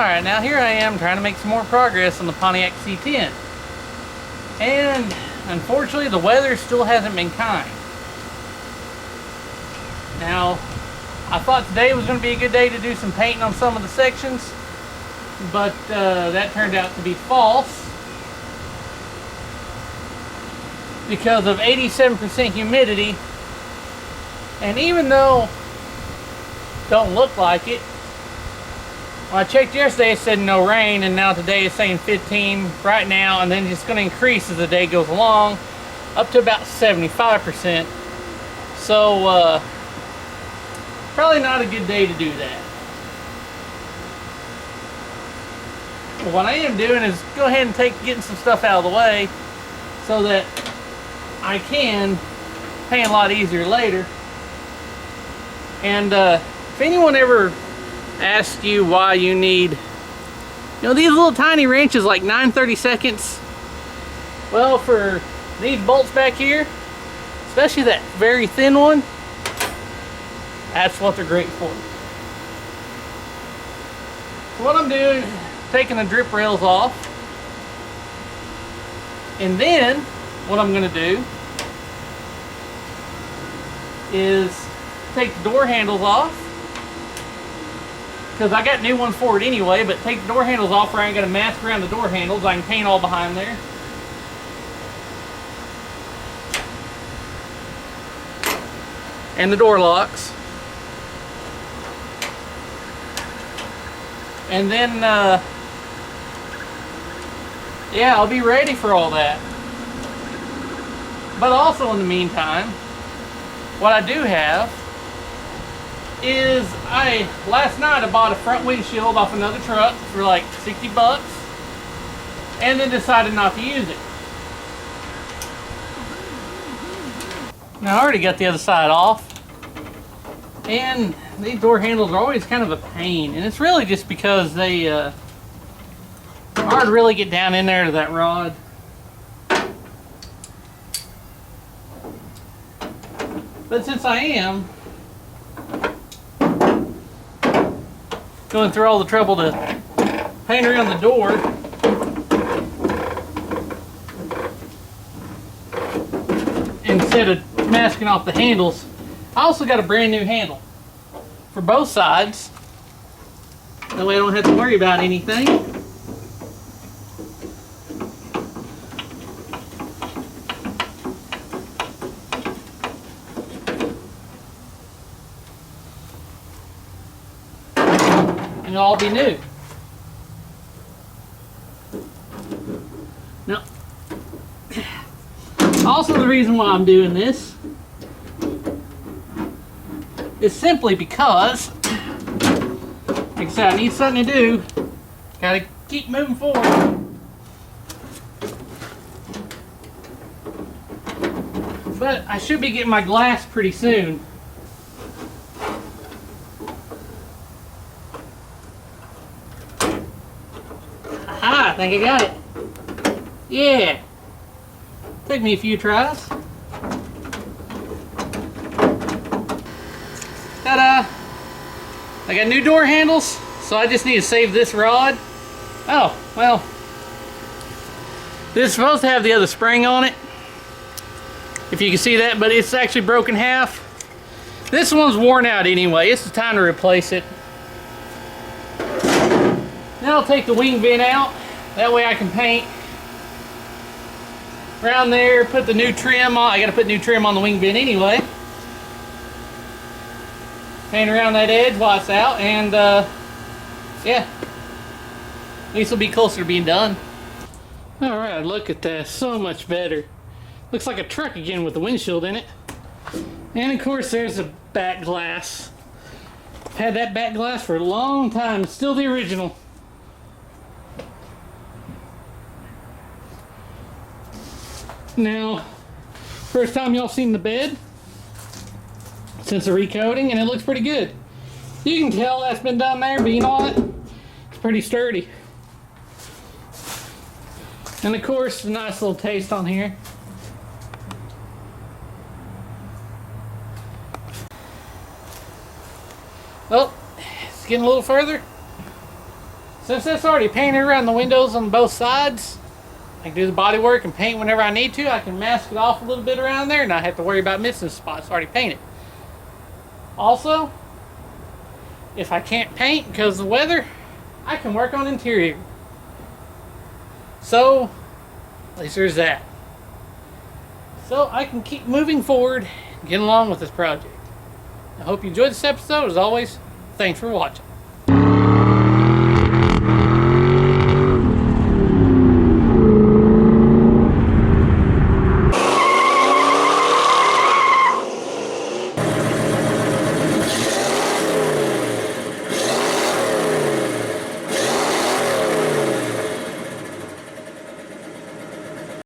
Alright, now here I am trying to make some more progress on the Pontiac C10. And unfortunately the weather still hasn't been kind. Now, I thought today was going to be a good day to do some painting on some of the sections, but that turned out to be false because of 87% humidity. And even though it don't look like it, when I checked yesterday it said no rain, and now today it's saying 15 right now, and then it's going to increase as the day goes along up to about 75%. So probably not a good day to do that. But what I am doing is go ahead and getting some stuff out of the way so that I can paint a lot easier later. And if anyone ever asks you why you need, these little tiny wrenches like 9/32, well, for these bolts back here, especially that very thin one, that's what they're great for. So what I'm doing, taking the drip rails off, and then what I'm going to do is take the door handles off, because I got new ones for it anyway, but take the door handles off where I ain't got to mask around the door handles. I can paint all behind there. And the door locks. And then, yeah, I'll be ready for all that. But also in the meantime, what I do have is last night I bought a front windshield off another truck for like 60 bucks and then decided not to use it. Now I already got the other side off, and these door handles are always kind of a pain, and it's really just because they hard to really get down in there to that rod. But since I am going through all the trouble to paint around the door, instead of masking off the handles, I also got a brand new handle for both sides. That way I don't have to worry about anything. And it'll all be new. Now, also the reason why I'm doing this is simply because, like I said, I need something to do. Gotta keep moving forward. But I should be getting my glass pretty soon. Aha, I think I got it. Yeah. Took me a few tries. Ta-da! I got new door handles, so I just need to save this rod. Oh, well. This is supposed to have the other spring on it, if you can see that, but it's actually broken half. This one's worn out anyway. It's the time to replace it. Now I'll take the wing vent out. That way I can paint around there, put the new trim on. I gotta put new trim on the wing vent anyway. Paint around that edge while it's out, and yeah, at least it'll be closer to being done. Alright, look at that, so much better. Looks like a truck again with the windshield in it. And of course there's the back glass. I've had that back glass for a long time, it's still the original. Now, first time y'all seen the bed since the recoating, and it looks pretty good. You can tell that's been done there, but you know what? It's pretty sturdy. And of course, a nice little taste on here. Well, it's getting a little further. Since it's already painted around the windows on both sides, I can do the body work and paint whenever I need to. I can mask it off a little bit around there and not have to worry about missing spots already painted. Also, if I can't paint because of the weather, I can work on interior. So, at least there's that. So I can keep moving forward and get along with this project. I hope you enjoyed this episode. As always, thanks for watching.